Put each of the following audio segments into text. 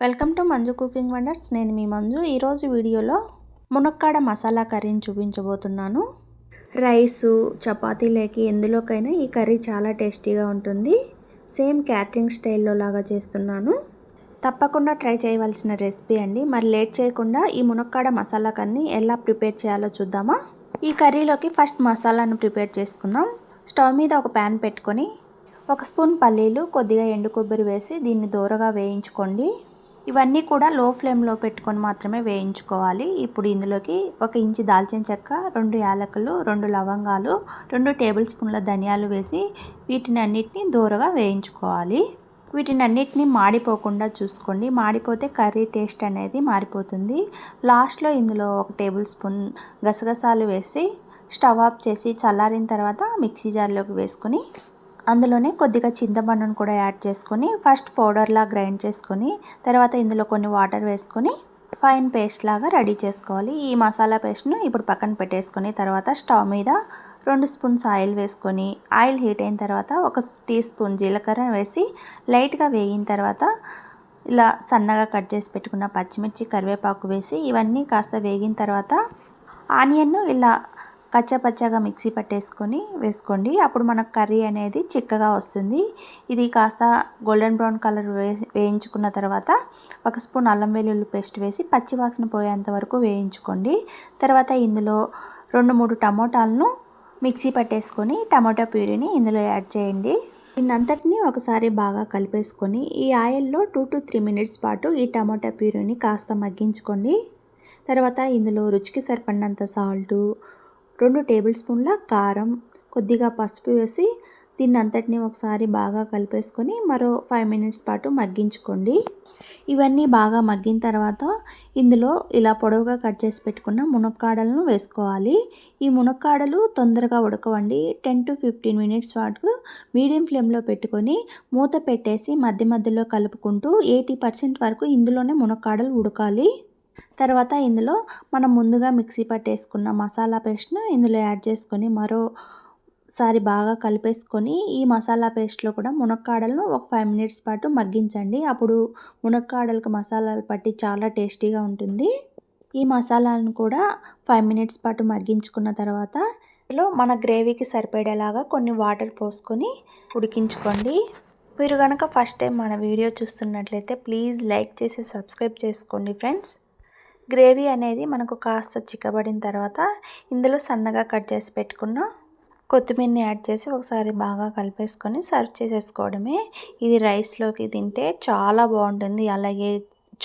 Welcome to Manju cooking wonders. నేను మీ మంజు. ఈరోజు వీడియోలో మునక్కాడ మసాలా కర్రీని చూపించబోతున్నాను. రైసు చపాతీలోకి ఎందులోకైనా ఈ కర్రీ చాలా టేస్టీగా ఉంటుంది. సేమ్ క్యాటరింగ్ స్టైల్లో లాగా చేస్తున్నాను. తప్పకుండా ట్రై చేయవలసిన రెసిపీ అండి. మరి లేట్ చేయకుండా ఈ మునక్కాడ మసాలా కర్రీని ఎలా ప్రిపేర్ చేయాలో చూద్దామా. ఈ కర్రీలోకి ఫస్ట్ మసాలాను ప్రిపేర్ చేసుకుందాం. స్టవ్ మీద ఒక ప్యాన్ పెట్టుకొని 1 స్పూన్ పల్లీలు, కొద్దిగా ఎండు కొబ్బరి వేసి దీన్ని దోరగా వేయించుకోండి. ఇవన్నీ కూడా లో ఫ్లేమ్లో పెట్టుకొని మాత్రమే వేయించుకోవాలి. ఇప్పుడు ఇందులోకి 1 ఇంచు దాల్చిన చెక్క, 2 యాలకులు, 2 లవంగాలు, 2 టేబుల్ స్పూన్ల ధనియాలు వేసి వీటిని అన్నిటిని దోరగా వేయించుకోవాలి. వీటిని అన్నిటిని మాడిపోకుండా చూసుకోండి. మాడిపోతే కర్రీ టేస్ట్ అనేది మారిపోతుంది. లాస్ట్లో ఇందులో 1 టేబుల్ స్పూన్ గసగసాలు వేసి స్టవ్ ఆఫ్ చేసి చల్లారిన తర్వాత మిక్సీ జార్లోకి వేసుకొని అందులోనే కొద్దిగా చింతపండును కూడా యాడ్ చేసుకొని ఫస్ట్ పౌడర్లా గ్రైండ్ చేసుకొని తర్వాత ఇందులో కొన్ని వాటర్ వేసుకొని ఫైన్ పేస్ట్ లాగా రెడీ చేసుకోవాలి. ఈ మసాలా పేస్ట్ను ఇప్పుడు పక్కన పెట్టేసుకొని తర్వాత స్టవ్ మీద 2 స్పూన్స్ ఆయిల్ వేసుకొని ఆయిల్ హీట్ అయిన తర్వాత 1 టీ స్పూన్ జీలకర్ర వేసి లైట్గా వేగిన తర్వాత ఇలా సన్నగా కట్ చేసి పెట్టుకున్న పచ్చిమిర్చి, కరివేపాకు వేసి ఇవన్నీ కాస్త వేగిన తర్వాత ఆనియన్ను ఇలా కచ్చపచ్చగా మిక్సీ పట్టేసుకొని వేసుకోండి. అప్పుడు మనకు కర్రీ అనేది చిక్కగా వస్తుంది. ఇది కాస్త గోల్డెన్ బ్రౌన్ కలర్ వేయించుకున్న తర్వాత 1 స్పూన్ అల్లం వెల్లుల్లి పేస్ట్ వేసి పచ్చివాసన పోయేంత వరకు వేయించుకోండి. తర్వాత ఇందులో 2-3 టమోటాలను మిక్సీ పట్టేసుకొని టమాటా ప్యూరీని ఇందులో యాడ్ చేయండి. దీన్నంతటిని ఒకసారి బాగా కలిపేసుకొని ఈ ఆయిల్లో 2 to 3 మినిట్స్ పాటు ఈ టమాటా ప్యూరీని కాస్త మగ్గించుకోండి. తర్వాత ఇందులో రుచికి సరిపడినంత సాల్టు, 2 టేబుల్ స్పూన్ల కారం, కొద్దిగా పసుపు వేసి దీన్నంతటిని ఒకసారి బాగా కలిపేసుకొని మరో 5 మినిట్స్ పాటు మగ్గించుకోండి. ఇవన్నీ బాగా మగ్గిన తర్వాత ఇందులో ఇలా పొడవుగా కట్ చేసి పెట్టుకున్న మునక్కాడలను వేసుకోవాలి. ఈ మునక్కాడలు తొందరగా ఉడకవండి. 10 to 15 మినిట్స్ పాటు మీడియం ఫ్లేమ్లో పెట్టుకొని మూత పెట్టేసి మధ్య మధ్యలో కలుపుకుంటూ 80% వరకు ఇందులోనే మునక్కాడలు ఉడకాలి. తర్వాత ఇందులో మనం ముందుగా మిక్సీ పట్టేసుకున్న మసాలా పేస్ట్ను ఇందులో యాడ్ చేసుకొని మరోసారి బాగా కలిపేసుకొని ఈ మసాలా పేస్ట్లో కూడా మునక్కాడలను ఒక 5 మినిట్స్ పాటు మగ్గించండి. అప్పుడు మునక్కాడలకు మసాలాలు పట్టి చాలా టేస్టీగా ఉంటుంది. ఈ మసాలాలను కూడా 5 మినిట్స్ పాటు మగ్గించుకున్న తర్వాత ఇందులో మన గ్రేవీకి సరిపడేలాగా కొన్ని వాటర్ పోసుకొని ఉడికించుకోండి. మీరు కనుక ఫస్ట్ టైం మన వీడియో చూస్తున్నట్లయితే ప్లీజ్ లైక్ చేసి సబ్స్క్రైబ్ చేసుకోండి ఫ్రెండ్స్. గ్రేవీ అనేది మనకు కాస్త చిక్కబడిన తర్వాత ఇందులో సన్నగా కట్ చేసి పెట్టుకున్న కొత్తిమీరని యాడ్ చేసి ఒకసారి బాగా కలిపేసుకొని సర్వ్ చేసేసుకోవడమే. ఇది రైస్లోకి తింటే చాలా బాగుంటుంది. అలాగే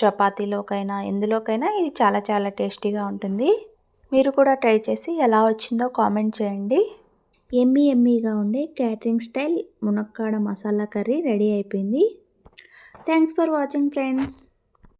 చపాతీలోకైనా ఎందులోకైనా ఇది చాలా చాలా టేస్టీగా ఉంటుంది. మీరు కూడా ట్రై చేసి ఎలా వచ్చిందో కామెంట్ చేయండి. ఎమ్మీగా ఉండే క్యాటరింగ్ స్టైల్ మునక్కాడ మసాలా కర్రీ రెడీ అయిపోయింది. Thanks for watching friends.